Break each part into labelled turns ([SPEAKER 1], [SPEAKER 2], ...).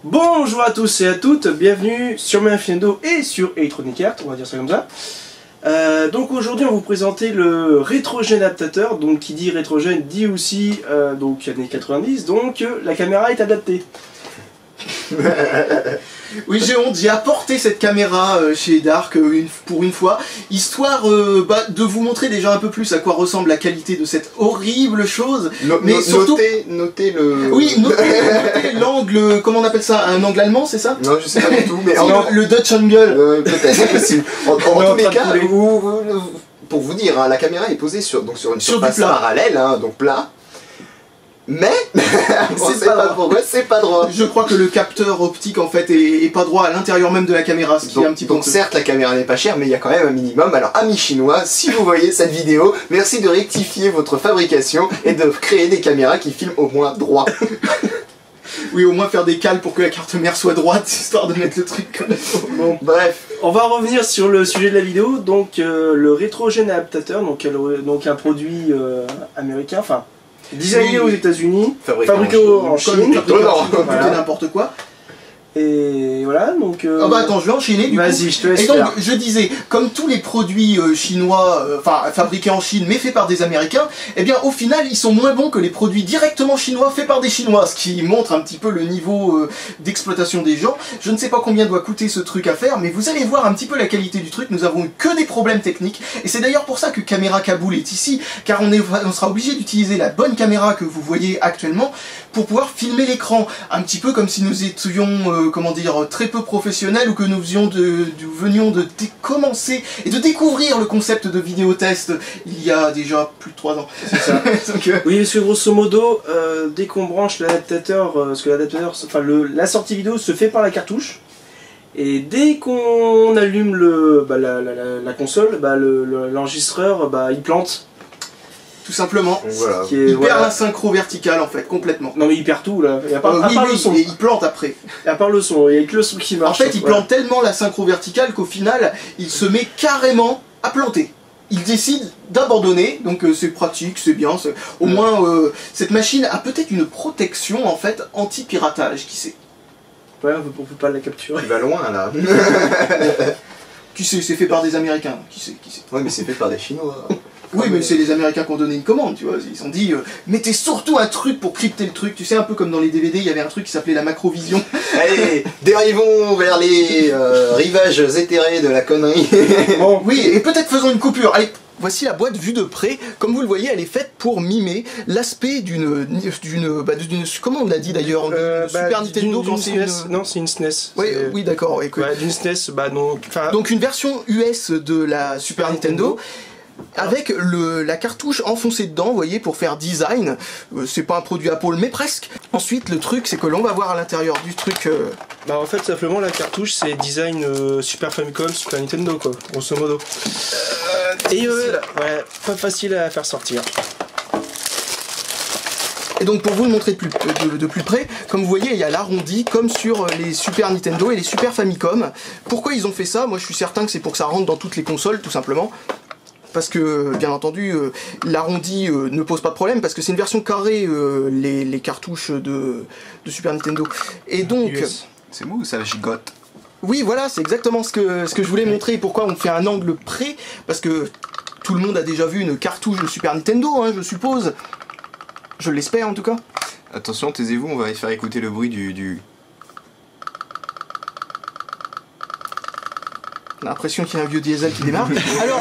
[SPEAKER 1] Bonjour à tous et à toutes, bienvenue sur Nintendo et sur Electronic Arts, on va dire ça comme ça. Donc aujourd'hui on va vous présenter le rétrogène adaptateur, donc qui dit rétrogène dit aussi donc années 90, donc la caméra est adaptée.
[SPEAKER 2] Oui, j'ai honte, j'ai apporté cette caméra chez Dark pour une fois, histoire de vous montrer déjà un peu plus à quoi ressemble la qualité de cette horrible chose.
[SPEAKER 3] Mais surtout... notez le...
[SPEAKER 2] Oui, notez l'angle, comment on appelle ça? Un angle allemand, c'est ça?
[SPEAKER 3] Non, je sais pas du tout, mais...
[SPEAKER 2] Le Dutch angle.
[SPEAKER 3] Peut-être, c'est possible. En tous les cas, pour vous dire, hein, la caméra est posée sur une surface parallèle, hein, donc plat. Mais, on sait pas pourquoi, c'est pas droit.
[SPEAKER 2] Je crois que le capteur optique en fait est pas droit à l'intérieur même de la caméra, ce qui est un petit peu...
[SPEAKER 3] Donc certes la caméra n'est pas chère, mais il y a quand même un minimum. Alors amis chinois, si vous voyez cette vidéo, merci de rectifier votre fabrication et de créer des caméras qui filment au moins droit.
[SPEAKER 2] Oui, au moins faire des cales pour que la carte mère soit droite, histoire de mettre le truc comme ça.
[SPEAKER 1] Bon,
[SPEAKER 3] bref.
[SPEAKER 1] On va revenir sur le sujet de la vidéo, donc le rétrogène adaptateur, donc un produit américain, enfin... designé aux États-Unis, fabriqué en Chine,
[SPEAKER 2] voilà. N'importe quoi.
[SPEAKER 1] Et voilà, donc...
[SPEAKER 2] Ah bah attends, je vais enchaîner du coup.
[SPEAKER 1] Vas-y, je te laisse
[SPEAKER 2] faire. Et donc,
[SPEAKER 1] faire.
[SPEAKER 2] je disais, comme tous les produits chinois, enfin fabriqués en Chine mais faits par des Américains, eh bien au final ils sont moins bons que les produits directement chinois faits par des Chinois, ce qui montre un petit peu le niveau d'exploitation des gens. Je ne sais pas combien doit coûter ce truc à faire, mais vous allez voir un petit peu la qualité du truc. Nous avons eu que des problèmes techniques, et c'est d'ailleurs pour ça que Caméra Kaboul est ici, car on sera obligé d'utiliser la bonne caméra que vous voyez actuellement pour pouvoir filmer l'écran, un petit peu comme si nous étions, comment dire, très peu professionnels, ou que nous venions de commencer et de découvrir le concept de vidéo test il y a déjà plus de 3 ans.
[SPEAKER 1] C'est ça. Donc, oui, parce que grosso modo, dès qu'on branche l'adaptateur, parce que l'adaptateur, enfin la sortie vidéo se fait par la cartouche, et dès qu'on allume la console, l'enregistreur il plante.
[SPEAKER 2] Tout simplement.
[SPEAKER 3] Voilà.
[SPEAKER 2] Il perd la synchro verticale en fait, complètement.
[SPEAKER 1] Non mais il perd tout là, à part le son.
[SPEAKER 2] Et il plante après.
[SPEAKER 1] Et à part le son, il n'y a que le son qui marche.
[SPEAKER 2] En fait il plante tellement la synchro verticale qu'au final, il se met carrément à planter. Il décide d'abandonner, donc c'est pratique, c'est bien. Au moins, cette machine a peut-être une protection en fait anti-piratage, qui sait.
[SPEAKER 1] Ouais, on peut pas la capturer.
[SPEAKER 3] Il va loin là.
[SPEAKER 2] Qui sait, c'est fait par des Américains, qui sait.
[SPEAKER 3] Ouais, mais c'est fait par des Chinois.
[SPEAKER 2] Oui, mais c'est les Américains qui ont donné une commande, tu vois. Ils ont dit, mettez surtout un truc pour crypter le truc. Tu sais, un peu comme dans les DVD, il y avait un truc qui s'appelait la macrovision.
[SPEAKER 3] Allez, dérivons vers les rivages éthérés de la connerie.
[SPEAKER 2] Bon, oui, et peut-être faisons une coupure. Allez, voici la boîte vue de près. Comme vous le voyez, elle est faite pour mimer l'aspect d'une comment on l'a dit d'ailleurs, Super Nintendo quand c'est une...
[SPEAKER 1] Non, c'est une SNES.
[SPEAKER 2] Oui, d'accord. Ouais,
[SPEAKER 1] d'une SNES,
[SPEAKER 2] donc une version US de la Super Nintendo. Avec la cartouche enfoncée dedans, vous voyez, pour faire design. C'est pas un produit Apple, mais presque. Ensuite, le truc, c'est que l'on va voir à l'intérieur du truc...
[SPEAKER 1] en fait, simplement, la cartouche, c'est design Super Famicom, Super Nintendo, quoi, grosso modo. Et ouais, pas facile à faire sortir.
[SPEAKER 2] Et donc pour vous le montrer de plus près, comme vous voyez il y a l'arrondi comme sur les Super Nintendo et les Super Famicom. Pourquoi ils ont fait ça? Moi je suis certain que c'est pour que ça rentre dans toutes les consoles, tout simplement. Parce que, bien entendu, l'arrondi ne pose pas de problème, parce que c'est une version carrée, les cartouches de Super Nintendo. Et donc...
[SPEAKER 3] C'est mou ou ça gigote?
[SPEAKER 2] Oui, voilà, c'est exactement ce que je voulais montrer. Pourquoi on fait un angle près? Parce que tout le monde a déjà vu une cartouche de Super Nintendo, hein, je suppose. Je l'espère, en tout cas.
[SPEAKER 3] Attention, taisez-vous, on va faire écouter le bruit du...
[SPEAKER 2] On a l'impression qu'il y a un vieux diesel qui démarre. Alors,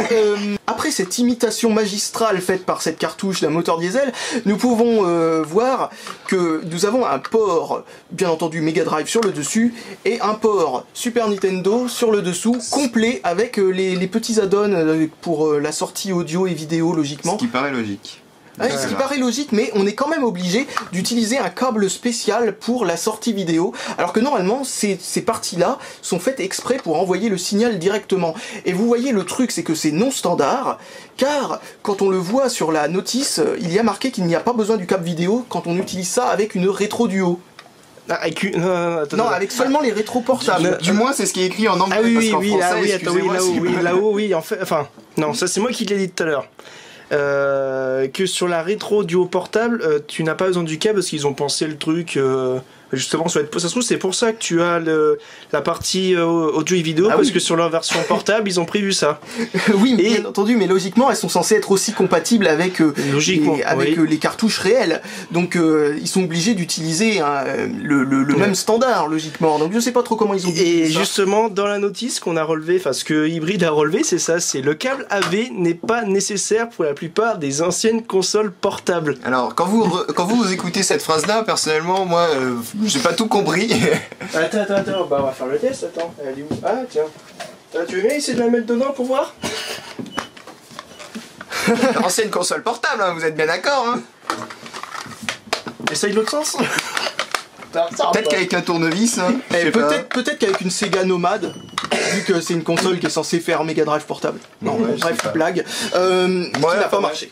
[SPEAKER 2] après cette imitation magistrale faite par cette cartouche d'un moteur diesel, nous pouvons voir que nous avons un port, bien entendu Mega Drive sur le dessus, et un port Super Nintendo sur le dessous, complet avec les petits add-ons pour la sortie audio et vidéo, logiquement.
[SPEAKER 3] Ce qui paraît logique.
[SPEAKER 2] Ouais, ce qui paraît logique, mais on est quand même obligé d'utiliser un câble spécial pour la sortie vidéo, alors que normalement ces parties-là sont faites exprès pour envoyer le signal directement. Et vous voyez, le truc, c'est que c'est non standard, car quand on le voit sur la notice, il y a marqué qu'il n'y a pas besoin du câble vidéo quand on utilise ça avec une rétro duo. Non, avec seulement les rétros portables.
[SPEAKER 3] Du moins, c'est ce qui est écrit en anglais.
[SPEAKER 1] Ah oui,
[SPEAKER 3] parce qu'en français,
[SPEAKER 1] là-haut, oui, en fait, enfin, non, ça c'est moi qui l'ai dit tout à l'heure. Que sur la rétro duo portable, tu n'as pas besoin du câble parce qu'ils ont pensé le truc Justement, ça se trouve, c'est pour ça que tu as la partie audio et vidéo, parce que sur leur version portable, ils ont prévu ça.
[SPEAKER 2] Oui, bien entendu, mais logiquement, elles sont censées être aussi compatibles avec, les cartouches réelles. Donc, ils sont obligés d'utiliser le même standard, logiquement. Donc, je sais pas trop comment ils ont dit ça.
[SPEAKER 1] Et justement, dans la notice qu'on a relevé, enfin, ce que Hybrid a relevé, c'est ça, c'est le câble AV n'est pas nécessaire pour la plupart des anciennes consoles portables.
[SPEAKER 3] Alors, quand vous écoutez cette phrase-là, personnellement, moi, j'ai pas tout compris.
[SPEAKER 1] Attends, bah on va faire le test, attends. Elle est où? Ah, tiens. Tu veux bien essayer de la mettre dedans pour voir?
[SPEAKER 3] Ancienne console portable, hein, vous êtes bien d'accord, hein?
[SPEAKER 1] Essaye de l'autre sens.
[SPEAKER 3] Peut-être qu'avec un tournevis, hein,
[SPEAKER 2] peut-être qu'avec une Sega Nomad, vu que c'est une console qui est censée faire Mega Drive portable. Non, bref, blague. Qui n'a pas marché.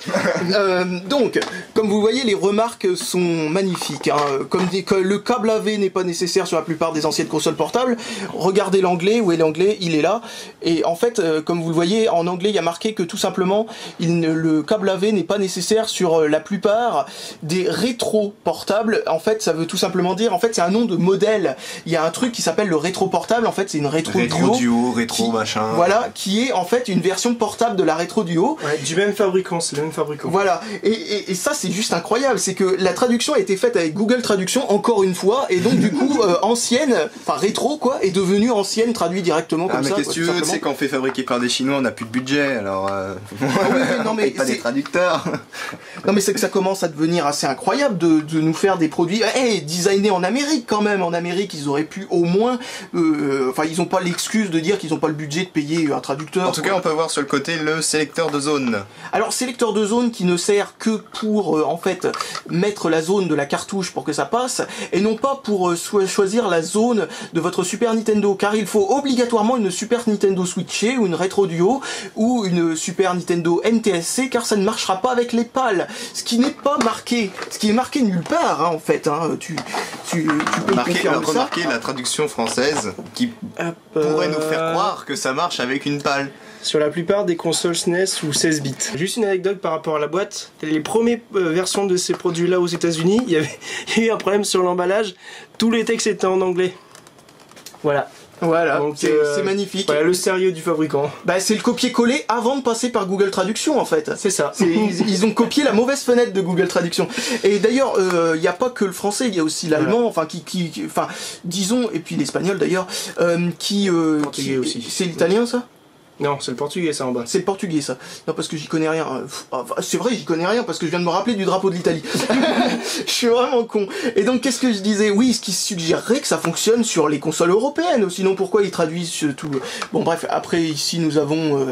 [SPEAKER 2] Donc, comme vous voyez, les remarques sont magnifiques. Hein. Comme dit que le câble AV n'est pas nécessaire sur la plupart des anciennes consoles portables, regardez l'anglais. Où est l'anglais? Il est là. Et en fait, comme vous le voyez, en anglais, il y a marqué que tout simplement, le câble AV n'est pas nécessaire sur la plupart des rétro portables. En fait, ça veut tout simplement dire, en fait, c'est un nom de modèle. Il y a un truc qui s'appelle le rétro portable. En fait, c'est une rétro duo,
[SPEAKER 3] rétro machin.
[SPEAKER 2] Voilà, qui est en fait une version portable de la rétro duo.
[SPEAKER 1] Ouais, du même fabricant, c'est le même fabricant.
[SPEAKER 2] Voilà, et ça c'est juste incroyable, c'est que la traduction a été faite avec Google Traduction encore une fois, et donc du coup ancienne, enfin rétro quoi, est devenue ancienne traduit directement comme ça.
[SPEAKER 3] Mais qu'est-ce que tu veux, tu sais, quand on fait fabriquer par des Chinois, on n'a plus de budget, alors
[SPEAKER 2] non mais
[SPEAKER 3] pas des traducteurs.
[SPEAKER 2] Non mais c'est que ça commence à devenir assez incroyable de nous faire des produits designés en Amérique quand même. En Amérique, ils auraient pu au moins, enfin ils ont pas l'excuse de dire qu'ils ont pas le budget de payer un traducteur.
[SPEAKER 3] En tout cas, on peut voir sur le côté le sélecteur de zone.
[SPEAKER 2] Alors sélecteur de zone qui ne sert que pour en fait mettre la zone de la cartouche pour que ça passe, et non pas pour choisir la zone de votre Super Nintendo, car il faut obligatoirement une Super Nintendo switchée ou une Retro Duo ou une Super Nintendo NTSC, car ça ne marchera pas avec les PAL, ce qui n'est pas marqué, ce qui est marqué nulle part hein, en fait. Hein. Tu peux
[SPEAKER 3] remarquer la traduction française qui pourrait nous faire croire que ça marche avec une PAL.
[SPEAKER 1] Sur la plupart des consoles SNES ou 16 bits. Juste une anecdote par rapport à la boîte. Les premières versions de ces produits-là aux États-Unis, il y a eu un problème sur l'emballage. Tous les textes étaient en anglais. Voilà.
[SPEAKER 2] Voilà, c'est magnifique.
[SPEAKER 1] Voilà le sérieux du fabricant.
[SPEAKER 2] Bah c'est le copier-coller avant de passer par Google Traduction en fait.
[SPEAKER 1] C'est ça.
[SPEAKER 2] Ils ont copié la mauvaise fenêtre de Google Traduction. Et d'ailleurs, il n'y a pas que le français, il y a aussi l'allemand, enfin enfin disons, et puis l'espagnol d'ailleurs,
[SPEAKER 1] portugais aussi.
[SPEAKER 2] C'est l'italien ça?
[SPEAKER 1] Non, c'est le portugais ça en bas.
[SPEAKER 2] C'est le portugais ça. Non parce que j'y connais rien. C'est vrai, j'y connais rien parce que je viens de me rappeler du drapeau de l'Italie. Je suis vraiment con. Et donc qu'est-ce que je disais? Oui, ce qui suggérerait que ça fonctionne sur les consoles européennes. Sinon pourquoi ils traduisent tout? Bon bref, après ici nous avons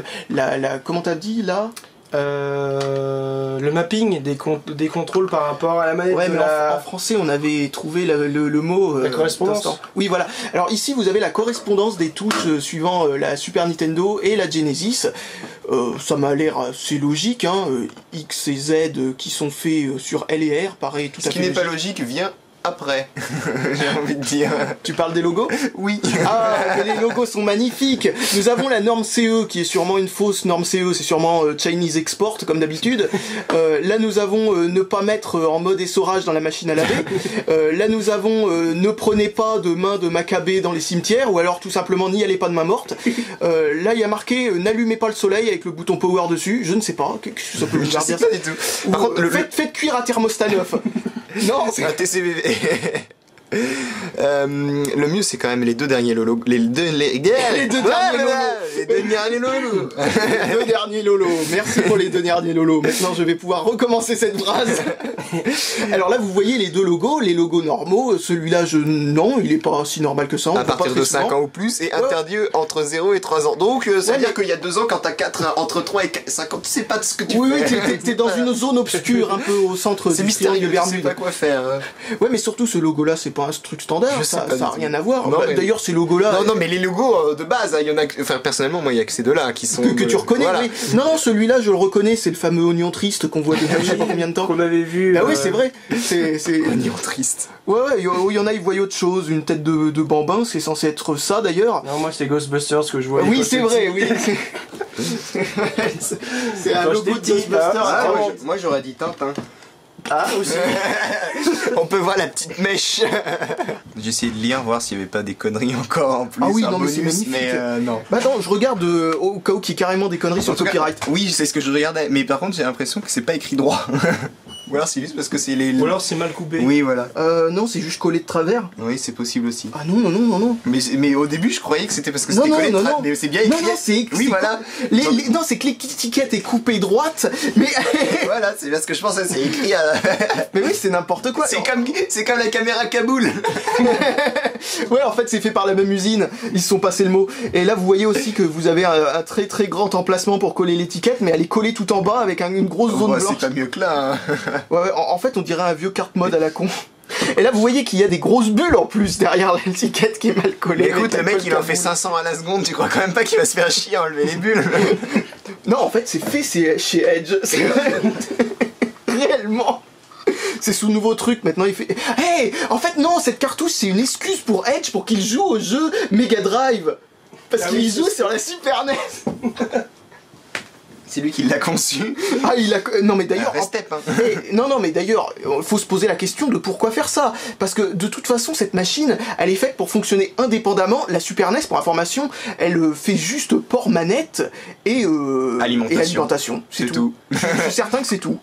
[SPEAKER 2] comment t'as dit là?
[SPEAKER 1] Le mapping des contrôles par rapport à la manette.
[SPEAKER 2] Ouais, mais en français, on avait trouvé le mot.
[SPEAKER 1] La correspondance.
[SPEAKER 2] Oui, voilà. Alors ici, vous avez la correspondance des touches suivant la Super Nintendo et la Genesis. Ça m'a l'air assez logique, hein. X et Z qui sont faits sur L et R, pareil, tout à fait.
[SPEAKER 3] Ce qui n'est pas logique vient après, j'ai envie de dire.
[SPEAKER 2] Tu parles des logos?
[SPEAKER 3] Oui.
[SPEAKER 2] Ah, mais les logos sont magnifiques. Nous avons la norme CE qui est sûrement une fausse norme CE, c'est sûrement Chinese Export comme d'habitude. Là nous avons ne pas mettre en mode essorage dans la machine à laver. Là nous avons ne prenez pas de main de macabée dans les cimetières, ou alors tout simplement n'y allez pas de main morte. Là il y a marqué n'allumez pas le soleil avec le bouton power dessus, je ne sais pas, qu'est-ce que ça peut vous dire ça?
[SPEAKER 3] Pas du tout.
[SPEAKER 2] Par contre, faites cuire un thermostat neuf. Non,
[SPEAKER 3] c'est un TCVV. Le mieux c'est quand même les deux derniers lolos. Les deux
[SPEAKER 2] derniers lolos. Merci pour les deux derniers lolos. Maintenant je vais pouvoir recommencer cette phrase. Alors là vous voyez les deux logos, les logos normaux. Celui-là non, il est pas si normal que ça.
[SPEAKER 3] À partir de 5 ans ou plus et interdit entre 0 et 3 ans. Donc ça veut dire qu'il y a 2 ans quand t'as 4 entre 3 et 5 ans, tu sais pas de ce que tu fais.
[SPEAKER 2] Oui, t'es dans une zone obscure un peu au centre du mystérieux Bermude.
[SPEAKER 3] Tu sais pas quoi faire.
[SPEAKER 2] Ouais, mais surtout ce logo là c'est pas un truc standard, ça a rien à voir.
[SPEAKER 3] Non,
[SPEAKER 2] d'ailleurs ces logos là.
[SPEAKER 3] Non mais les logos de base, il y en a. Enfin personnellement moi il y a que ces deux là qui sont.
[SPEAKER 2] Que tu reconnais. Voilà. Oui. Non celui-là je le reconnais, c'est le fameux oignon triste qu'on voit déjà je sais pas combien de temps.
[SPEAKER 1] Qu'on avait vu.
[SPEAKER 2] Ah oui c'est vrai. C'est
[SPEAKER 3] oignon triste.
[SPEAKER 2] Ouais il y en a ils voient autre chose, une tête de bambin, c'est censé être ça d'ailleurs.
[SPEAKER 1] Non moi c'est Ghostbusters que je vois.
[SPEAKER 2] Oui c'est vrai, oui. C'est un logo de Ghostbusters.
[SPEAKER 3] Moi j'aurais dit Tintin.
[SPEAKER 2] Ah, aussi.
[SPEAKER 3] On peut voir la petite mèche. J'ai essayé de lire, voir s'il n'y avait pas des conneries encore en plus.
[SPEAKER 2] Ah oui, non,
[SPEAKER 3] bonus,
[SPEAKER 2] mais c'est magnifique.
[SPEAKER 3] Mais non.
[SPEAKER 2] Bah attends, je regarde au cas où qu'il y ait carrément des conneries sur le copyright.
[SPEAKER 3] Oui, c'est ce que je regardais, mais par contre j'ai l'impression que c'est pas écrit droit. Ou alors c'est juste parce que c'est les...
[SPEAKER 1] Ou alors c'est mal coupé.
[SPEAKER 3] Oui, voilà.
[SPEAKER 2] Non, c'est juste collé de travers.
[SPEAKER 3] Oui, c'est possible aussi.
[SPEAKER 2] Ah non, non, non, non, non.
[SPEAKER 3] Mais au début je croyais que c'était parce que c'était collé de travers, mais c'est bien écrit.
[SPEAKER 2] Non, non, c'est...
[SPEAKER 3] Oui, voilà.
[SPEAKER 2] Non, c'est que l'étiquette est coupée droite, mais...
[SPEAKER 3] Voilà, c'est parce que je pensais, c'est écrit à...
[SPEAKER 2] Mais oui, c'est n'importe quoi.
[SPEAKER 3] C'est comme la caméra Kaboul.
[SPEAKER 2] Ouais, en fait, c'est fait par la même usine. Ils se sont passés le mot. Et là, vous voyez aussi que vous avez un très très grand emplacement pour coller l'étiquette, mais elle est collée tout en bas avec une grosse zone blanche.
[SPEAKER 3] C'est pas mieux que là. Hein.
[SPEAKER 2] Ouais, en fait, on dirait un vieux carte mode à la con. Et là, vous voyez qu'il y a des grosses bulles en plus derrière l'étiquette qui est mal collée.
[SPEAKER 3] Mais écoute, le mec, il en fait 500 à la seconde. Tu crois quand même pas qu'il va se faire chier à enlever les bulles?
[SPEAKER 2] Non, en fait, c'est fait chez Edge. C'est réellement. C'est sous nouveau truc, maintenant il fait... Hey, en fait non, cette cartouche c'est une excuse pour Edge pour qu'il joue au jeu Mega Drive. Parce qu'il joue sur la Super NES.
[SPEAKER 3] C'est lui qui l'a conçu.
[SPEAKER 2] Ah, il a... Non mais d'ailleurs...
[SPEAKER 3] Hein.
[SPEAKER 2] Non mais d'ailleurs, il faut se poser la question de pourquoi faire ça. Parce que de toute façon, cette machine, elle est faite pour fonctionner indépendamment. La Super NES, pour information, elle fait juste port manette et alimentation. C'est tout. Je suis certain que c'est tout.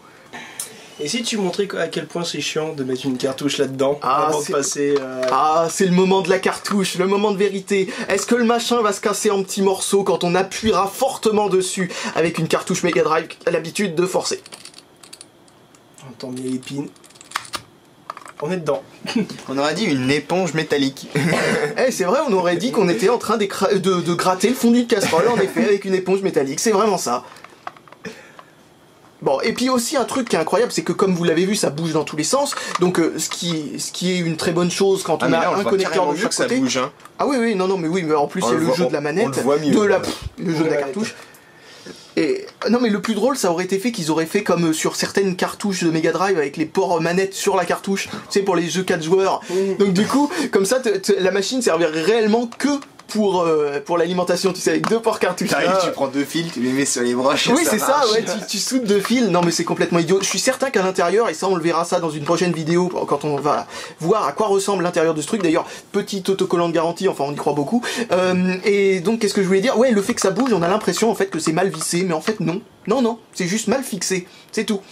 [SPEAKER 1] Et si tu montrais à quel point c'est chiant de mettre une cartouche là-dedans avant de passer...
[SPEAKER 2] Ah, c'est le moment de la cartouche, le moment de vérité. Est-ce que le machin va se casser en petits morceaux quand on appuiera fortement dessus avec une cartouche Mega Drive à l'habitude de forcer?
[SPEAKER 1] On entend bien l'épine. On est dedans.
[SPEAKER 3] On aurait dit une éponge métallique.
[SPEAKER 2] Eh, c'est vrai, on aurait dit qu'on était en train de gratter le fond d'une casserole, en effet, avec une éponge métallique. C'est vraiment ça. Bon, et puis aussi un truc qui est incroyable, c'est que comme vous l'avez vu, ça bouge dans tous les sens. Donc ce qui est une très bonne chose quand on a un connecteur de chaque côté.
[SPEAKER 3] Bouge, hein.
[SPEAKER 2] Ah oui, non, mais oui, mais en plus il y a le jeu de la manette, le jeu de la cartouche. Et non, mais le plus drôle, ça aurait été fait qu'ils auraient fait comme sur certaines cartouches de Mega Drive avec les ports manettes sur la cartouche, tu sais, pour les jeux 4 joueurs. Donc du coup, comme ça, la machine servirait réellement que pour l'alimentation, tu sais, avec 2 ports cartouches.
[SPEAKER 3] T'arrives, tu prends 2 fils, tu les mets sur les broches.
[SPEAKER 2] Oui, c'est ça, ouais, tu soutes 2 fils. Non, mais c'est complètement idiot. Je suis certain qu'à l'intérieur, et ça, on le verra ça dans une prochaine vidéo, quand on va voir à quoi ressemble l'intérieur de ce truc. D'ailleurs, petit autocollant de garantie, enfin, on y croit beaucoup. Et donc, qu'est-ce que je voulais dire? Ouais, le fait que ça bouge, on a l'impression, en fait, que c'est mal vissé, mais en fait, non. Non, c'est juste mal fixé. C'est tout.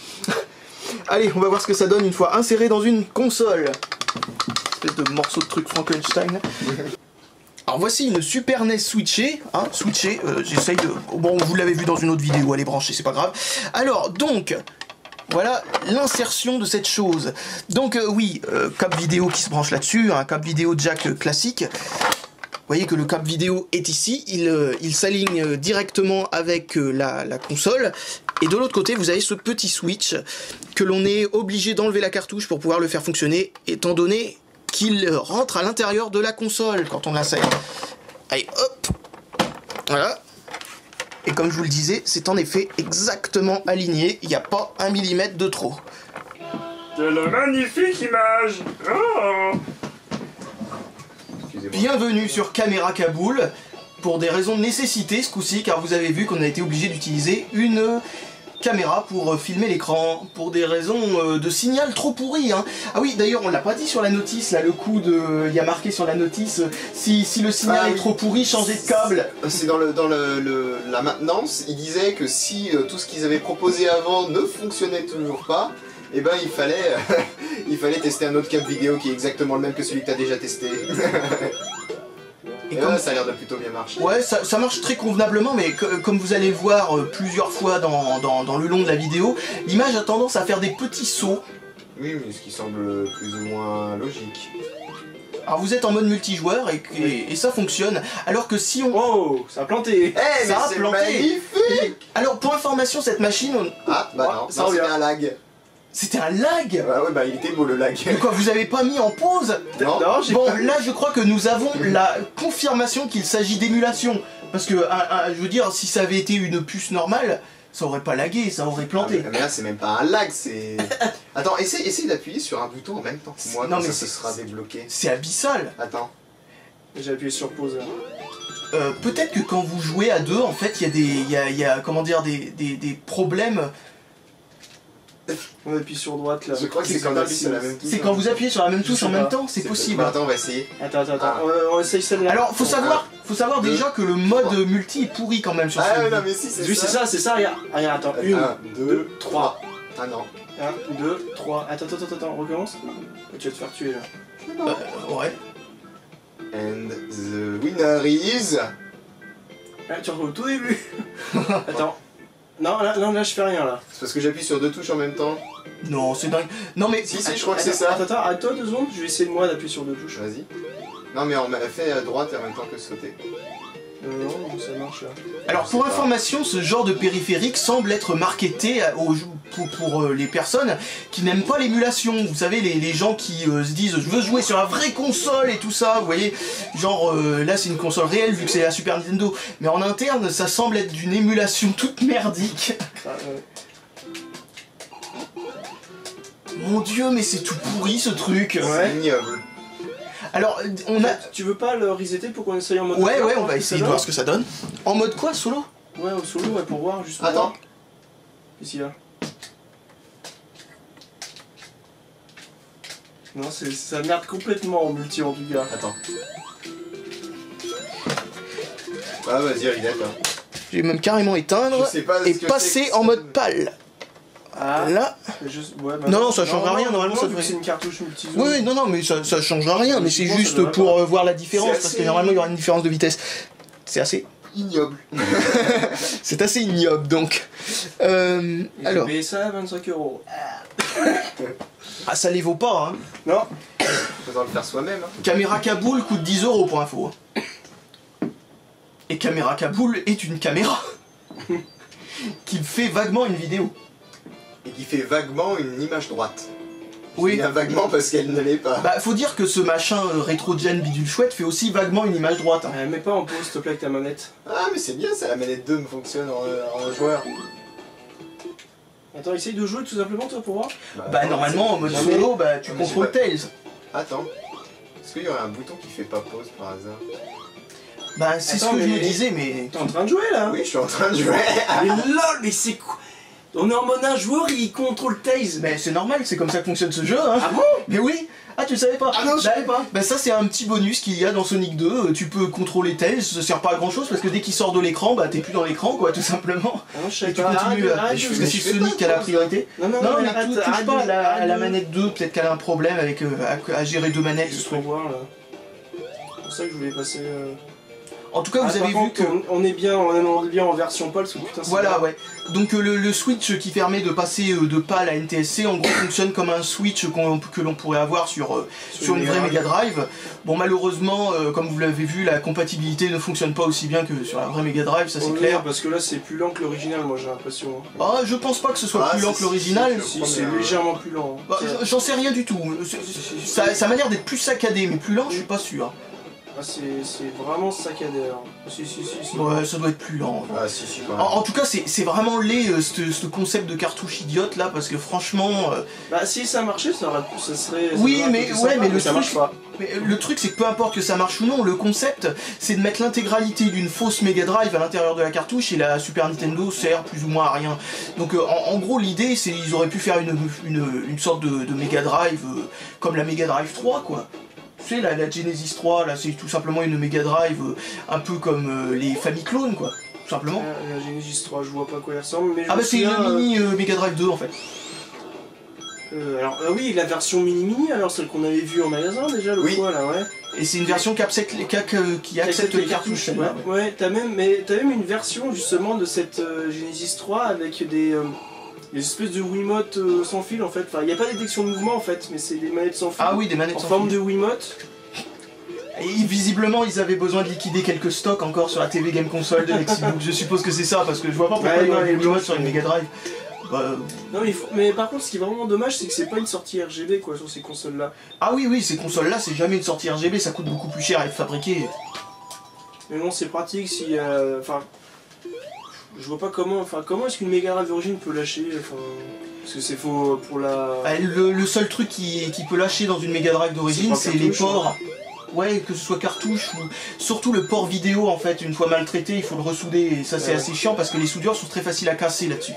[SPEAKER 2] Allez, on va voir ce que ça donne une fois inséré dans une console. Espèce de morceau de truc Frankenstein. Alors voici une Super NES switchée, hein, j'essaye de... Bon, vous l'avez vu dans une autre vidéo, elle est branchée, c'est pas grave. Alors, donc, voilà l'insertion de cette chose. Donc, oui, câble vidéo qui se branche là-dessus, un câble vidéo jack classique. Vous voyez que le câble vidéo est ici, il s'aligne directement avec la console. Et de l'autre côté, vous avez ce petit switch que l'on est obligé d'enlever la cartouche pour pouvoir le faire fonctionner, étant donné qu'il rentre à l'intérieur de la console quand on l'insère. Allez, hop, voilà. Et comme je vous le disais, c'est en effet exactement aligné, il n'y a pas 1 mm de trop.
[SPEAKER 1] Quelle magnifique image! Oh,
[SPEAKER 2] bienvenue sur Caméra Kaboul, pour des raisons de nécessité ce coup-ci, car vous avez vu qu'on a été obligé d'utiliser une caméra pour filmer l'écran, pour des raisons de signal trop pourri, hein. Ah oui, d'ailleurs, on l'a pas dit sur la notice, là, le coup de... Il y a marqué sur la notice, si le signal est trop pourri, changez de câble.
[SPEAKER 3] C'est dans la maintenance, il disait que si tout ce qu'ils avaient proposé avant ne fonctionnait toujours pas, eh ben il fallait tester un autre câble vidéo qui est exactement le même que celui que tu as déjà testé. Et comme ça a l'air de plutôt bien marcher.
[SPEAKER 2] Ouais, ça marche très convenablement, mais comme vous allez le voir plusieurs fois dans le long de la vidéo, l'image a tendance à faire des petits sauts.
[SPEAKER 3] Oui, mais ce qui semble plus ou moins logique.
[SPEAKER 2] Alors vous êtes en mode multijoueur et ça fonctionne, alors que si on...
[SPEAKER 1] Oh, ça a planté.
[SPEAKER 3] Eh, ça a planté. Magnifique.
[SPEAKER 2] Alors pour information, cette machine...
[SPEAKER 3] Ah, bah non, c'était un lag.
[SPEAKER 2] C'était un lag?
[SPEAKER 3] Ouais, bah il était beau le lag.
[SPEAKER 2] Mais quoi, vous avez pas mis en pause?
[SPEAKER 3] Non,
[SPEAKER 2] bon, là je crois que nous avons la confirmation qu'il s'agit d'émulation. Parce que, je veux dire, si ça avait été une puce normale, ça aurait pas lagué, ça aurait planté.
[SPEAKER 3] Mais là c'est même pas un lag, c'est... Attends, essaye d'appuyer sur un bouton en même temps que moi, non, mais ça sera débloqué.
[SPEAKER 2] C'est abyssal.
[SPEAKER 3] Attends.
[SPEAKER 1] J'ai appuyé sur pause.
[SPEAKER 2] Peut-être que quand vous jouez à deux, en fait, il y a comment dire, des problèmes...
[SPEAKER 1] On appuie sur droite là.
[SPEAKER 3] Je crois que c'est quand on appuie sur la même touche.
[SPEAKER 2] C'est quand vous appuyez sur la même touche en même temps, c'est possible.
[SPEAKER 3] Bah, attends, on va essayer.
[SPEAKER 1] Attends,
[SPEAKER 3] Ah.
[SPEAKER 1] on essaye celle-là.
[SPEAKER 2] Alors, faut savoir
[SPEAKER 3] Deux,
[SPEAKER 2] déjà que le mode multi est pourri quand même sur
[SPEAKER 3] Ah,
[SPEAKER 2] ce
[SPEAKER 3] non, mais si,
[SPEAKER 1] Oui, c'est ça, regarde. Regarde, attends.
[SPEAKER 3] 1, 2,
[SPEAKER 1] 3.
[SPEAKER 3] 3. Ah non.
[SPEAKER 1] 1, 2, 3. Attends, recommence. Tu vas te faire tuer là.
[SPEAKER 2] Ouais.
[SPEAKER 3] And the winner is...
[SPEAKER 1] Ah, tu retrouves au tout début. Attends. Non, là, je fais rien là.
[SPEAKER 3] C'est parce que j'appuie sur 2 touches en même temps.
[SPEAKER 2] Non, c'est dingue. Non mais...
[SPEAKER 3] Si, je crois que c'est ça.
[SPEAKER 1] Attends, arrête-toi 2 secondes, je vais essayer de moi d'appuyer sur 2 touches.
[SPEAKER 3] Vas-y. Non, mais on m'a fait à droite en même temps que sauter.
[SPEAKER 1] Non, ça marche là.
[SPEAKER 2] Alors
[SPEAKER 3] Je
[SPEAKER 2] pour
[SPEAKER 3] sais pas.
[SPEAKER 2] information, ce genre de périphérique semble être marketé pour les personnes qui n'aiment pas l'émulation. Vous savez, les gens qui se disent je veux jouer sur la vraie console et tout ça, vous voyez. Genre là c'est une console réelle vu que c'est la Super Nintendo. Mais en interne ça semble être d'une émulation toute merdique.
[SPEAKER 1] Ah,
[SPEAKER 2] Mon dieu mais c'est tout pourri ce truc.
[SPEAKER 3] C'est ignoble.
[SPEAKER 2] Alors on a...
[SPEAKER 1] Tu veux pas le resetter pour qu'on essaye en mode
[SPEAKER 2] Ouais,
[SPEAKER 1] voir
[SPEAKER 2] on va essayer de voir ce que ça donne. En mode quoi, solo?
[SPEAKER 1] Ouais, au solo, ouais, pour voir, juste pour
[SPEAKER 3] Attends.
[SPEAKER 1] voir. Qu'est-ce qu'il y a? Non, ça merde complètement en multi en tout cas.
[SPEAKER 3] Attends. Ah, vas-y, regarde.
[SPEAKER 2] Je vais même carrément éteindre
[SPEAKER 3] Je sais pas
[SPEAKER 2] et
[SPEAKER 3] ce que
[SPEAKER 2] passer
[SPEAKER 3] c'est que
[SPEAKER 2] en
[SPEAKER 3] ça.
[SPEAKER 2] mode pâle.
[SPEAKER 1] Ah,
[SPEAKER 2] Là.
[SPEAKER 1] ouais, bah
[SPEAKER 2] Non, ça change rien, normalement, ça
[SPEAKER 1] ça
[SPEAKER 2] devrait-
[SPEAKER 1] c'est une cartouche multi.
[SPEAKER 2] Oui, non, mais ça change rien, mais c'est
[SPEAKER 1] Souvent, ça
[SPEAKER 2] juste
[SPEAKER 1] devrait
[SPEAKER 2] pour
[SPEAKER 1] pas.
[SPEAKER 2] voir la différence,
[SPEAKER 3] C'est
[SPEAKER 2] parce que
[SPEAKER 3] assez-
[SPEAKER 2] normalement il y aura une différence de vitesse. C'est assez...
[SPEAKER 3] Ignoble.
[SPEAKER 2] C'est assez ignoble, donc. Alors...
[SPEAKER 1] J'ai payé ça à 25 €.
[SPEAKER 2] Ah, ça les vaut pas, hein.
[SPEAKER 1] Non.
[SPEAKER 3] Faudra le faire soi-même. Hein.
[SPEAKER 2] Caméra Kaboul coûte 10 € pour info. Et Caméra Kaboul est une caméra qui fait vaguement une vidéo.
[SPEAKER 3] Et qui fait vaguement une image droite.
[SPEAKER 2] Oui.
[SPEAKER 3] Bien vaguement parce qu'elle ne l'est pas.
[SPEAKER 2] Bah, faut dire que ce machin rétro-gen bidule chouette fait aussi vaguement une image droite. Hein.
[SPEAKER 1] Mets pas en pause s'il te plaît avec ta manette.
[SPEAKER 3] Ah, mais c'est bien ça, la manette 2 me fonctionne en joueur.
[SPEAKER 1] Attends, essaye de jouer tout simplement toi pour voir.
[SPEAKER 2] Bah, normalement, en mode
[SPEAKER 3] Non, mais-
[SPEAKER 2] solo, bah, tu
[SPEAKER 3] non, mais
[SPEAKER 2] contrôles
[SPEAKER 3] j'ai pas-
[SPEAKER 2] Tails.
[SPEAKER 3] Attends. Est-ce qu'il y aurait un bouton qui fait pas pause par hasard?
[SPEAKER 2] Bah, c'est ce
[SPEAKER 1] Attends,
[SPEAKER 2] que je me
[SPEAKER 1] mais-
[SPEAKER 2] disais, mais...
[SPEAKER 1] T'es en train de jouer là.
[SPEAKER 3] Oui, je suis en train de jouer.
[SPEAKER 1] Mais lol, mais c'est quoi? On est en mode un joueur, il contrôle Tails.
[SPEAKER 2] Mais c'est normal, c'est comme ça que fonctionne ce jeu, hein.
[SPEAKER 1] Ah bon?
[SPEAKER 2] Mais oui. Ah, tu le savais pas?
[SPEAKER 1] Ah non, je
[SPEAKER 2] Bah,
[SPEAKER 1] savais pas.
[SPEAKER 2] Bah ça c'est un petit bonus qu'il y a dans Sonic 2, tu peux contrôler Tails, ça sert pas à grand chose parce que dès qu'il sort de l'écran, bah t'es plus dans l'écran quoi, tout simplement.
[SPEAKER 1] Ah non, je
[SPEAKER 2] Et
[SPEAKER 1] savais
[SPEAKER 2] tu
[SPEAKER 1] pas.
[SPEAKER 2] continues à...
[SPEAKER 1] Arrête,
[SPEAKER 2] Parce
[SPEAKER 1] je-
[SPEAKER 2] que c'est
[SPEAKER 3] je fais
[SPEAKER 2] Sonic
[SPEAKER 3] pas
[SPEAKER 2] qui a la
[SPEAKER 3] ça.
[SPEAKER 2] priorité.
[SPEAKER 1] Non,
[SPEAKER 2] Non, mais
[SPEAKER 1] arrête,
[SPEAKER 2] touche
[SPEAKER 1] arrête
[SPEAKER 2] pas
[SPEAKER 1] de-
[SPEAKER 2] à la
[SPEAKER 1] arrête de-
[SPEAKER 2] manette 2, peut-être qu'elle a un problème avec à gérer deux manettes.
[SPEAKER 1] Juste pour voir là. C'est pour ça que je voulais passer.
[SPEAKER 2] En tout cas, vous
[SPEAKER 1] Ah,
[SPEAKER 2] avez
[SPEAKER 1] par
[SPEAKER 2] vu
[SPEAKER 1] contre,
[SPEAKER 2] que...
[SPEAKER 1] on est bien en version PAL, parce que putain c'est
[SPEAKER 2] Voilà,
[SPEAKER 1] grave.
[SPEAKER 2] ouais. Donc le switch qui permet de passer de PAL à NTSC, en gros, fonctionne comme un switch que l'on pourrait avoir sur une vraie Mega Drive. Bon, malheureusement, comme vous l'avez vu, la compatibilité ne fonctionne pas aussi bien que sur la vraie Mega Drive, ça c'est
[SPEAKER 1] Oui,
[SPEAKER 2] clair.
[SPEAKER 1] parce que là c'est plus lent que l'original, moi j'ai l'impression.
[SPEAKER 2] Ah, je pense pas que ce soit
[SPEAKER 3] Ah,
[SPEAKER 2] plus lent
[SPEAKER 3] si,
[SPEAKER 2] que l'original.
[SPEAKER 3] si,
[SPEAKER 1] Si, c'est légèrement plus lent.
[SPEAKER 2] Bah, j'en sais rien du tout. Ça m'a l'air d'être plus saccadé, mais plus lent, je suis pas sûr.
[SPEAKER 1] Ah, c'est vraiment saccadé. Alors. Si.
[SPEAKER 2] Ouais, ça doit être plus lent.
[SPEAKER 3] Ah, si, quand même.
[SPEAKER 2] En tout cas, c'est vraiment laid ce concept de cartouche idiote là, parce que franchement.
[SPEAKER 1] Bah si ça marchait, ça serait.
[SPEAKER 2] Oui,
[SPEAKER 1] ça aurait
[SPEAKER 2] mais
[SPEAKER 1] été
[SPEAKER 2] ouais,
[SPEAKER 1] sympa,
[SPEAKER 2] mais le
[SPEAKER 1] ça marche
[SPEAKER 2] truc-
[SPEAKER 1] pas.
[SPEAKER 2] Mais le truc, c'est que peu importe que ça marche ou non, le concept, c'est de mettre l'intégralité d'une fausse Mega Drive à l'intérieur de la cartouche et la Super Nintendo sert plus ou moins à rien. Donc en gros, l'idée, c'est ils auraient pu faire une sorte de Mega Drive comme la Mega Drive 3, quoi. Tu sais, la Genesis 3, là, c'est tout simplement une Mega Drive un peu comme les Famiclones, quoi. Tout simplement.
[SPEAKER 1] La Genesis 3, je vois pas à quoi elle ressemble, mais je
[SPEAKER 2] Ah
[SPEAKER 1] me
[SPEAKER 2] bah c'est
[SPEAKER 1] souviens,
[SPEAKER 2] une mini Mega Drive 2 en fait.
[SPEAKER 1] alors oui, la version mini, alors celle qu'on avait vue en magasin déjà l'autre
[SPEAKER 3] Oui.
[SPEAKER 1] fois là, ouais.
[SPEAKER 2] Et c'est une version qui accepte les cartouches. celle-là.
[SPEAKER 1] Ouais, t'as même une version justement de cette Genesis 3 avec des espèces de Wiimote sans fil en fait. Enfin, il n'y a pas de détection de mouvement en fait, mais c'est des manettes sans fil.
[SPEAKER 2] Ah oui, des manettes
[SPEAKER 1] en
[SPEAKER 2] sans
[SPEAKER 1] forme
[SPEAKER 2] fil.
[SPEAKER 1] de Wiimote.
[SPEAKER 2] Et visiblement, ils avaient besoin de liquider quelques stocks encore sur la TV Game Console de Lexibook. Je suppose que c'est ça, parce que je vois pas pourquoi
[SPEAKER 1] Ouais,
[SPEAKER 2] il y aurait
[SPEAKER 1] non,
[SPEAKER 2] des
[SPEAKER 1] les
[SPEAKER 2] Wiimote
[SPEAKER 1] Wiimote,
[SPEAKER 2] sur une Mega Drive. Bah,
[SPEAKER 1] Non mais par contre ce qui est vraiment dommage c'est que c'est pas une sortie RGB quoi sur ces consoles là.
[SPEAKER 2] ah oui, ces consoles-là, c'est jamais une sortie RGB, ça coûte beaucoup plus cher à être fabriqué.
[SPEAKER 1] Mais bon c'est pratique si enfin je vois pas comment est-ce qu'une Mega Drive d'origine peut lâcher enfin parce que c'est faux pour la
[SPEAKER 2] Le seul truc qui peut lâcher dans une Mega Drive d'origine,
[SPEAKER 1] C'est
[SPEAKER 2] c'est
[SPEAKER 1] pas
[SPEAKER 2] les
[SPEAKER 1] cartouche,
[SPEAKER 2] ports. Ouais, que ce soit cartouche ou surtout le port vidéo en fait, une fois maltraité, il faut le ressouder et ça c'est
[SPEAKER 1] Ouais.
[SPEAKER 2] assez chiant parce que les soudures sont très faciles à casser là-dessus.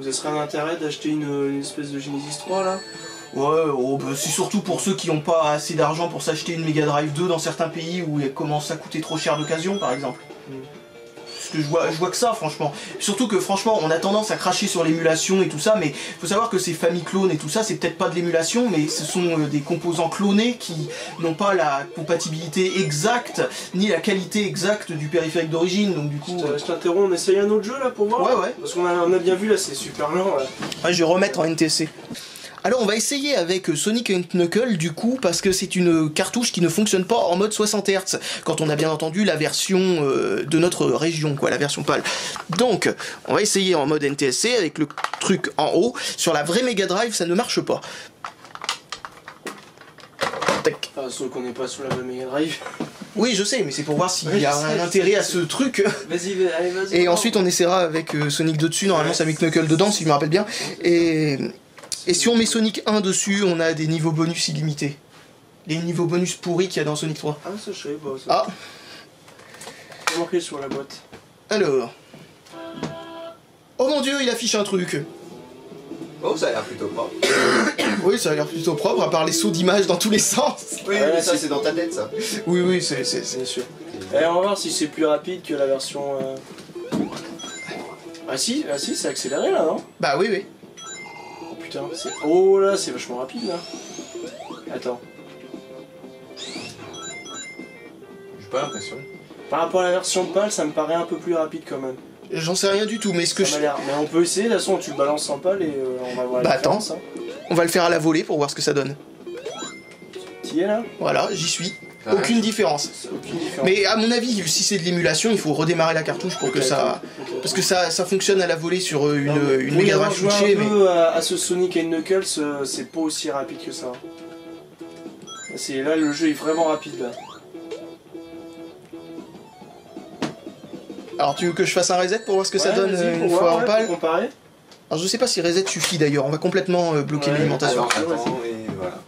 [SPEAKER 1] Vous avez un intérêt d'acheter une espèce de Genesis 3 là?
[SPEAKER 2] Ouais, oh, bah, c'est surtout pour ceux qui n'ont pas assez d'argent pour s'acheter une Mega Drive 2 dans certains pays où elle commence à coûter trop cher d'occasion, par exemple. Parce que je vois que ça, franchement. Surtout que, franchement, on a tendance à cracher sur l'émulation et tout ça, mais faut savoir que ces familles clones et tout ça, c'est peut-être pas de l'émulation, mais ce sont des composants clonés qui n'ont pas la compatibilité exacte, ni la qualité exacte du périphérique d'origine, donc du coup...
[SPEAKER 1] Je t'interromps, on essaye un autre jeu là pour voir?
[SPEAKER 2] Ouais.
[SPEAKER 1] Parce qu'on a bien vu là, c'est super lent là.
[SPEAKER 2] Ouais, je vais remettre en NTSC. Alors on va essayer avec Sonic & Knuckles du coup parce que c'est une cartouche qui ne fonctionne pas en mode 60 Hz quand on a bien entendu la version de notre région, quoi, la version PAL. Donc on va essayer en mode NTSC avec le truc en haut. Sur la vraie Mega Drive ça ne marche pas. Tac.
[SPEAKER 1] Sauf qu'on n'est pas sous la vraie Mega Drive.
[SPEAKER 2] Oui je sais mais c'est pour voir s'il y a un intérêt à ce truc.
[SPEAKER 1] Vas-y, allez vas-y.
[SPEAKER 2] Et ensuite on essaiera avec Sonic 2 dessus, normalement ça met Knuckles dedans si je me rappelle bien. Et si on met Sonic 1 dessus, on a des niveaux bonus illimités. Les niveaux bonus pourris qu'il y a dans Sonic 3.
[SPEAKER 1] Ah, ça je savais pas. Ça.
[SPEAKER 2] Ah.
[SPEAKER 1] C'est marqué sur la boîte.
[SPEAKER 2] Alors. Oh mon dieu, il affiche un truc.
[SPEAKER 3] Oh, ça a l'air plutôt propre.
[SPEAKER 2] Oui, ça a l'air plutôt propre, à part les sauts d'image dans tous les sens.
[SPEAKER 3] Oui, mais ça c'est dans ta tête ça.
[SPEAKER 2] Oui, c'est...
[SPEAKER 1] Bien sûr. Et on va voir si c'est plus rapide que la version... Ah si, c'est accéléré là, non?
[SPEAKER 2] Bah oui.
[SPEAKER 1] Oh putain, c'est... Oh là, c'est vachement rapide là. Attends.
[SPEAKER 3] J'ai pas l'impression.
[SPEAKER 1] Par rapport à la version PAL, ça me paraît un peu plus rapide quand même.
[SPEAKER 2] J'en sais rien du tout, mais ce que
[SPEAKER 1] Ça m'a l'air. Mais on peut essayer, de toute façon, tu le balances en PAL et on va voir la
[SPEAKER 2] Bah
[SPEAKER 1] différence.
[SPEAKER 2] attends, on va le faire à la volée pour voir ce que ça donne.
[SPEAKER 1] T'y es là?
[SPEAKER 2] Voilà, j'y suis.
[SPEAKER 3] Ah,
[SPEAKER 2] Aucune différence.
[SPEAKER 1] Aucune différence.
[SPEAKER 2] Mais à mon avis, si c'est de l'émulation, il faut redémarrer la cartouche pour que ça...
[SPEAKER 1] Ok.
[SPEAKER 2] Parce que ça fonctionne à la volée sur une
[SPEAKER 1] Pour
[SPEAKER 2] Mega
[SPEAKER 1] avoir
[SPEAKER 2] Drive
[SPEAKER 1] joué
[SPEAKER 2] switchée,
[SPEAKER 1] un
[SPEAKER 2] mais...
[SPEAKER 1] peu à ce Sonic & Knuckles, c'est pas aussi rapide que ça. Là, le jeu est vraiment rapide là.
[SPEAKER 2] Alors tu veux que je fasse un reset pour voir ce que ça
[SPEAKER 1] Ouais,
[SPEAKER 2] donne
[SPEAKER 1] vas-y,
[SPEAKER 2] une
[SPEAKER 1] pour
[SPEAKER 2] fois
[SPEAKER 1] voir,
[SPEAKER 2] en
[SPEAKER 1] ouais,
[SPEAKER 2] PAL?
[SPEAKER 1] pour comparer.
[SPEAKER 2] Alors je sais pas si reset suffit d'ailleurs, on va complètement bloquer
[SPEAKER 1] Ouais,
[SPEAKER 2] l'alimentation.
[SPEAKER 3] Alors
[SPEAKER 1] vas-y.
[SPEAKER 3] attends, et voilà.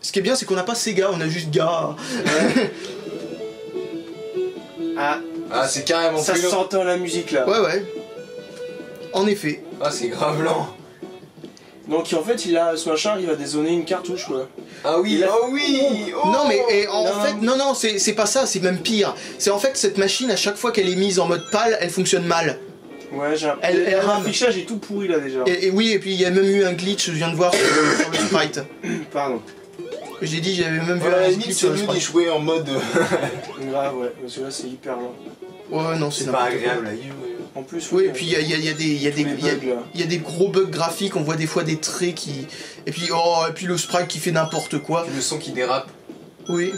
[SPEAKER 2] Ce qui est bien c'est qu'on n'a pas Sega, on a juste Ga.
[SPEAKER 1] Ah,
[SPEAKER 3] c'est carrément
[SPEAKER 1] ça
[SPEAKER 3] plus long.
[SPEAKER 1] s'entend la musique là.
[SPEAKER 2] Ouais. En effet.
[SPEAKER 3] Ah, c'est grave lent.
[SPEAKER 1] Donc en fait, ce machin arrive à dézoner une cartouche quoi.
[SPEAKER 3] Ah oui,
[SPEAKER 1] Il a-
[SPEAKER 3] oh oui oh
[SPEAKER 2] Non mais
[SPEAKER 1] Non.
[SPEAKER 2] non, c'est pas ça, c'est même pire. C'est en fait cette machine, à chaque fois qu'elle est mise en mode PAL, elle fonctionne mal.
[SPEAKER 1] Ouais,
[SPEAKER 2] Elle rame.
[SPEAKER 1] l'affichage est tout pourri là déjà.
[SPEAKER 2] Et oui, et puis il y a même eu un glitch, je viens de voir sur le sprite.
[SPEAKER 1] Pardon.
[SPEAKER 2] J'ai dit, j'avais même vu
[SPEAKER 3] Ouais, à la
[SPEAKER 2] un
[SPEAKER 3] limite,
[SPEAKER 2] glitch
[SPEAKER 3] c'est
[SPEAKER 2] sur le
[SPEAKER 3] mieux d'y
[SPEAKER 2] sprite.
[SPEAKER 3] jouer en mode.
[SPEAKER 1] Grave, ouais, parce que là c'est hyper lent.
[SPEAKER 2] Ouais, non, c'est
[SPEAKER 3] C'est pas
[SPEAKER 2] n'importe quoi.
[SPEAKER 3] agréable à y jouer.
[SPEAKER 1] En plus,
[SPEAKER 2] Oui, et puis il y a des
[SPEAKER 1] tous les bugs, là.
[SPEAKER 2] il y a des gros bugs graphiques, on voit des fois des traits qui... Et puis le sprite qui fait n'importe quoi.
[SPEAKER 3] Le son qui dérape.
[SPEAKER 2] Oui.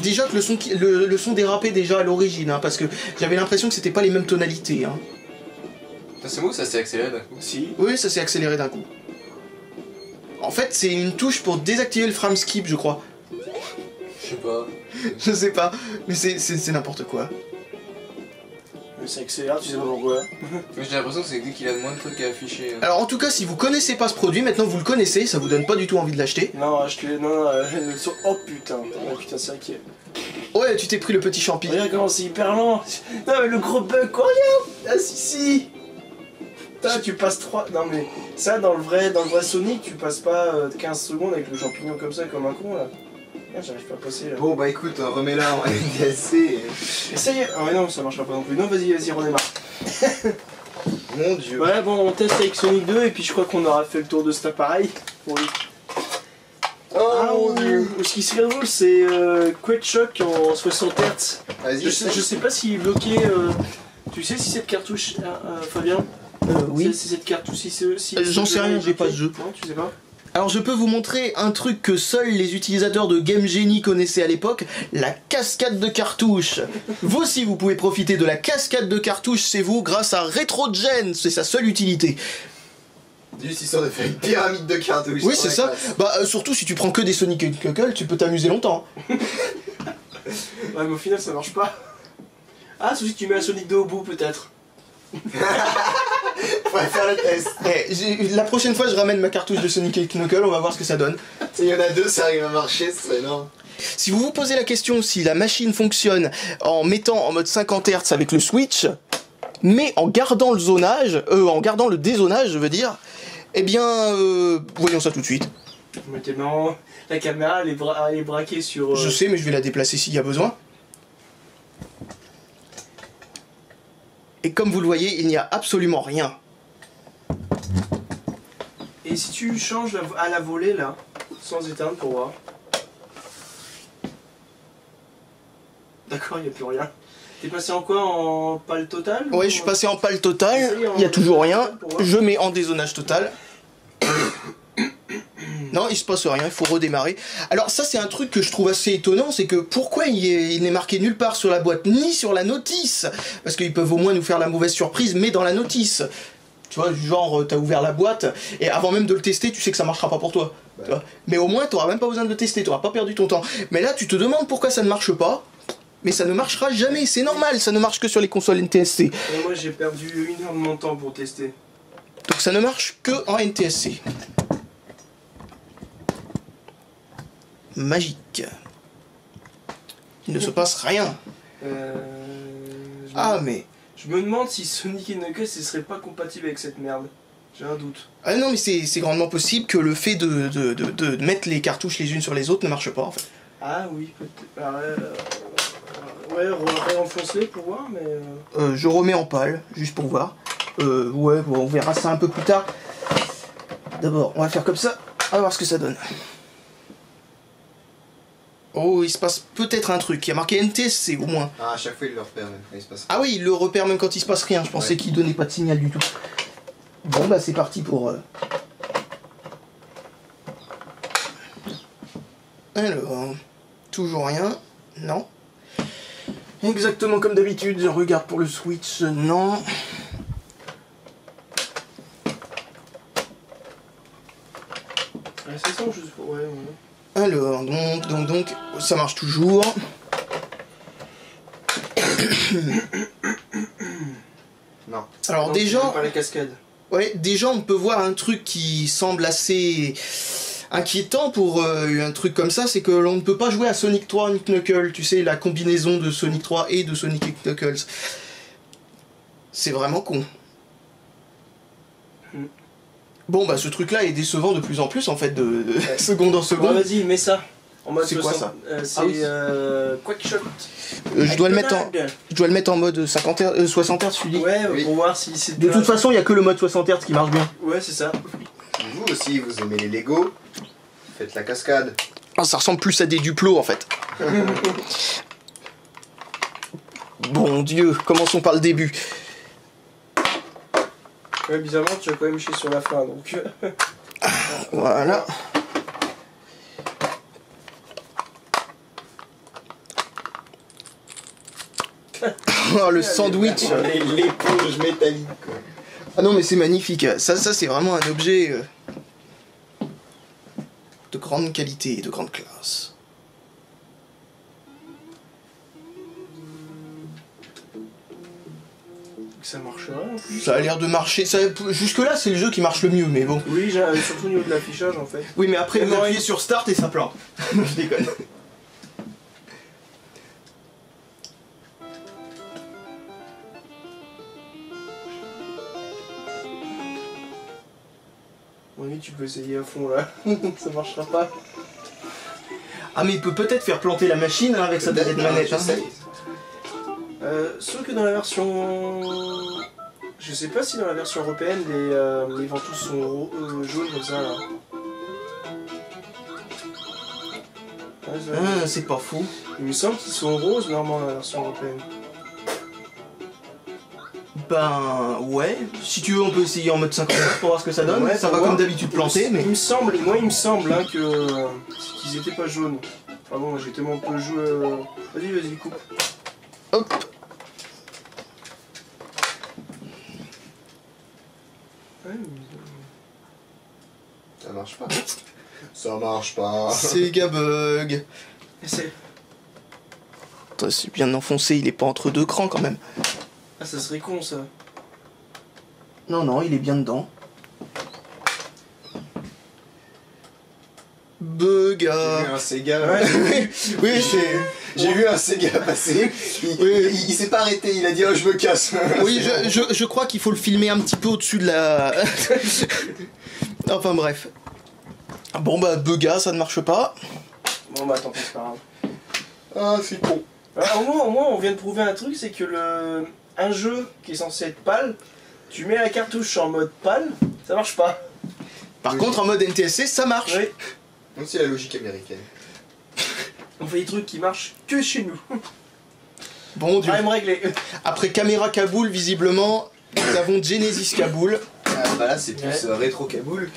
[SPEAKER 2] Déjà que le son dérapait déjà à l'origine, hein, parce que j'avais l'impression que c'était pas les mêmes tonalités. Hein.
[SPEAKER 3] C'est moi ou ça s'est accéléré d'un coup?
[SPEAKER 1] Si.
[SPEAKER 2] Oui, ça s'est accéléré d'un coup. En fait, c'est une touche pour désactiver le frame skip, je crois.
[SPEAKER 3] Je sais pas.
[SPEAKER 2] Je sais pas, mais c'est n'importe quoi.
[SPEAKER 1] Mais ça accélère, tu sais pas pourquoi.
[SPEAKER 3] Mais j'ai l'impression que c'est dès qu'il a moins de trucs à afficher. hein.
[SPEAKER 2] Alors en tout cas, si vous connaissez pas ce produit, maintenant vous le connaissez, ça vous donne pas du tout envie de l'acheter.
[SPEAKER 1] Non, achetez-le. Non, oh putain. Oh putain, c'est vrai qu'il y a.
[SPEAKER 2] Ouais, tu t'es pris le petit champi.
[SPEAKER 1] Regarde comment c'est hyper lent. Non, mais le gros bug, quoi, regarde. Ah, si. Putain, tu passes 3. Non, mais ça, dans le vrai Sonic, tu passes pas 15 secondes avec le champignon comme ça, comme un con là. Ah, j'arrive pas à passer là.
[SPEAKER 3] Bon bah écoute, remets-la en NTSC.
[SPEAKER 1] Mais ça y est. Ah, ouais, non, ça marchera pas non plus. Non, vas-y, redémarre.
[SPEAKER 3] Mon dieu.
[SPEAKER 1] Ouais, bon, on teste avec Sonic 2 et puis je crois qu'on aura fait le tour de cet appareil. Pour lui.
[SPEAKER 3] Oh mon dieu.
[SPEAKER 1] Ce qui serait drôle, c'est Quake Shock en 60 Hz.
[SPEAKER 3] Vas-y,
[SPEAKER 1] Je sais pas s'il est bloqué. Tu sais si cette cartouche, Fabien,
[SPEAKER 2] Oui.
[SPEAKER 1] si cette cartouche, si
[SPEAKER 2] J'en sais rien, j'ai pas ce jeu.
[SPEAKER 1] Non, tu sais pas.
[SPEAKER 2] Alors je peux vous montrer un truc que seuls les utilisateurs de Game Genie connaissaient à l'époque, la cascade de cartouches. Vous aussi vous pouvez profiter de la cascade de cartouches, c'est vous, grâce à RetroGen, c'est sa seule utilité.
[SPEAKER 3] Juste histoire de faire une pyramide de cartouches.
[SPEAKER 2] Oui c'est ça, surtout si tu prends que des Sonic & Knuckles, tu peux t'amuser longtemps.
[SPEAKER 1] Ouais, mais au final ça marche pas. Ah, sauf si tu mets un Sonic 2 au bout peut-être.
[SPEAKER 3] Faudrait faire le test.
[SPEAKER 2] La prochaine fois je ramène ma cartouche de Sonic & Knuckles, on va voir ce que ça donne.
[SPEAKER 3] S'il y en a deux, ça arrive à marcher, ce serait énorme.
[SPEAKER 2] Si vous vous posez la question si la machine fonctionne en mettant en mode 50 Hz avec le Switch, mais en gardant le zonage, en gardant le dézonage, je veux dire, eh bien, voyons ça tout de suite.
[SPEAKER 1] Mais t'es marrant, la caméra elle est braquée sur...
[SPEAKER 2] Je sais, mais je vais la déplacer s'il y a besoin. Et comme vous le voyez, il n'y a absolument rien.
[SPEAKER 1] Et si tu changes à la volée là, sans éteindre pour voir. D'accord, il n'y a plus rien. T'es passé en quoi? En pâle totale?
[SPEAKER 2] Ouais, je suis passé en pâle totale, il n'y a toujours rien. Je mets en dézonage total. Non, il se passe rien, il faut redémarrer. Alors ça c'est un truc que je trouve assez étonnant, c'est que pourquoi il n'est marqué nulle part sur la boîte, ni sur la notice? Parce qu'ils peuvent au moins nous faire la mauvaise surprise, mais dans la notice. Tu vois, genre t'as ouvert la boîte, et avant même de le tester, tu sais que ça marchera pas pour toi.
[SPEAKER 3] Ouais.
[SPEAKER 2] Tu vois, mais au moins t'auras même pas besoin de le tester, t'auras pas perdu ton temps. Mais là tu te demandes pourquoi ça ne marche pas, mais ça ne marchera jamais, c'est normal, ça ne marche que sur les consoles NTSC.
[SPEAKER 1] Et moi j'ai perdu 1 heure de mon temps pour tester.
[SPEAKER 2] Donc ça ne marche que en NTSC. Magique. Il ne se passe rien. Ah mais...
[SPEAKER 1] Je me demande si Sonic et Knuckles ce serait pas compatible avec cette merde. J'ai un doute.
[SPEAKER 2] Ah non mais c'est grandement possible que le fait de mettre les cartouches les unes sur les autres ne marche pas en fait.
[SPEAKER 1] Ah oui, peut-être. Ouais, réenfonce-les pour voir, mais...
[SPEAKER 2] Je remets en pâle, juste pour voir. Ouais, bon, on verra ça un peu plus tard. D'abord, on va faire comme ça, on va voir ce que ça donne. Oh, il se passe peut-être un truc, il y a marqué NTSC au moins.
[SPEAKER 3] Ah, à chaque fois il le repère même quand il se passe.
[SPEAKER 2] Ah oui, il le repère même quand il se passe rien, je pensais
[SPEAKER 3] Ouais.
[SPEAKER 2] qu'il donnait pas de signal du tout. Bon bah c'est parti pour... Alors, toujours rien, non. Exactement comme d'habitude, je regarde pour le switch, non.
[SPEAKER 1] Ouais, c'est ça, juste pour... Ouais.
[SPEAKER 2] Alors, donc, ça marche toujours.
[SPEAKER 3] Non.
[SPEAKER 2] Alors
[SPEAKER 1] Non,
[SPEAKER 2] déjà,
[SPEAKER 1] c'est pas la cascade.
[SPEAKER 2] ouais, déjà on peut voir un truc qui semble assez inquiétant pour un truc comme ça, c'est que l'on ne peut pas jouer à Sonic 3 et Knuckles, tu sais, la combinaison de Sonic 3 et de Sonic et Knuckles. C'est vraiment con. Bon bah ce truc là est décevant de plus en plus en fait, de seconde en
[SPEAKER 1] Bon,
[SPEAKER 2] seconde.
[SPEAKER 1] vas-y, mets ça. En mode
[SPEAKER 2] C'est quoi
[SPEAKER 1] 60. C'est
[SPEAKER 2] Ah oui.
[SPEAKER 1] Quackshot.
[SPEAKER 2] Je dois le mettre en mode 50 Hz, 60 Hz, tu dis.
[SPEAKER 1] Ouais,
[SPEAKER 3] Oui.
[SPEAKER 1] pour voir si c'est...
[SPEAKER 2] De toute façon, il n'y a que le mode 60 Hz qui marche bien.
[SPEAKER 1] Ouais, c'est ça.
[SPEAKER 3] Vous aussi, vous aimez les Lego, faites la cascade.
[SPEAKER 2] Ah, ça ressemble plus à des Duplos en fait. Bon Dieu, commençons par le début.
[SPEAKER 1] Ouais, bizarrement, tu as quand même chier sur la fin, donc...
[SPEAKER 2] Voilà. Oh, le sandwich.
[SPEAKER 3] L'éponge métallique. Quoi.
[SPEAKER 2] Ah non mais c'est magnifique. Ça c'est vraiment un objet de grande qualité et de grande classe.
[SPEAKER 1] Ça marcherait en plus.
[SPEAKER 2] Ça a l'air de marcher. Jusque là c'est le jeu qui marche le mieux, mais bon.
[SPEAKER 1] Oui, surtout au niveau de l'affichage en fait.
[SPEAKER 2] Oui mais après
[SPEAKER 1] Mais
[SPEAKER 2] vous
[SPEAKER 1] non,
[SPEAKER 2] appuyez sur Start et ça plante. Je déconne.
[SPEAKER 1] Oui, tu peux essayer à fond là. Ça marchera pas.
[SPEAKER 2] Ah mais il peut peut-être faire planter la machine hein, avec sa petite manette. Hein.
[SPEAKER 3] J'essaye.
[SPEAKER 1] Sauf que dans la version... Je sais pas si dans la version européenne les ventouses sont jaunes comme ça là. Ouais,
[SPEAKER 2] Ah, c'est pas fou.
[SPEAKER 1] il me semble qu'ils sont roses normalement dans la version européenne.
[SPEAKER 2] Ben ouais, si tu veux on peut essayer en mode 50 pour voir ce que ça donne.
[SPEAKER 1] Ouais,
[SPEAKER 2] Ça
[SPEAKER 1] pour
[SPEAKER 2] va
[SPEAKER 1] voir.
[SPEAKER 2] comme d'habitude planter mais...
[SPEAKER 1] Il me semble hein, qu'ils étaient pas jaunes. Ah bon, j'ai tellement peu joué... Vas-y, coupe.
[SPEAKER 2] Hop.
[SPEAKER 1] Ouais,
[SPEAKER 3] Ça marche pas. Ça marche pas.
[SPEAKER 2] Sega bug.
[SPEAKER 1] essaie.
[SPEAKER 2] Attends, c'est bien enfoncé, il est pas entre deux crans quand même.
[SPEAKER 1] Ah, ça serait con ça.
[SPEAKER 2] Non, non, il est bien dedans. bug.
[SPEAKER 3] J'ai vu un Sega.
[SPEAKER 1] Ouais.
[SPEAKER 2] Oui, c'est.
[SPEAKER 3] J'ai vu un Sega passer. Il s'est pas arrêté. Il a dit oh je me casse.
[SPEAKER 2] Oui, je crois qu'il faut le filmer un petit peu au-dessus de la. Enfin bref. Bon bah Bugga, ça ne marche pas.
[SPEAKER 1] Bon bah tant pis, c'est pas grave.
[SPEAKER 3] Ah c'est con.
[SPEAKER 1] Au moins, on vient de prouver un truc, c'est que un jeu qui est censé être PAL, tu mets la cartouche en mode PAL, ça marche pas.
[SPEAKER 2] Par
[SPEAKER 3] Oui.
[SPEAKER 2] contre, en mode NTSC, ça marche.
[SPEAKER 1] Oui.
[SPEAKER 3] Donc c'est la logique américaine.
[SPEAKER 1] On fait des trucs qui marchent que chez nous.
[SPEAKER 2] Bon Dieu.
[SPEAKER 1] Problème réglé.
[SPEAKER 2] Après Caméra Kaboul, visiblement, nous avons Genesis Kaboul.
[SPEAKER 3] Ah, bah là c'est plus
[SPEAKER 1] Ouais.
[SPEAKER 3] rétro Kaboul.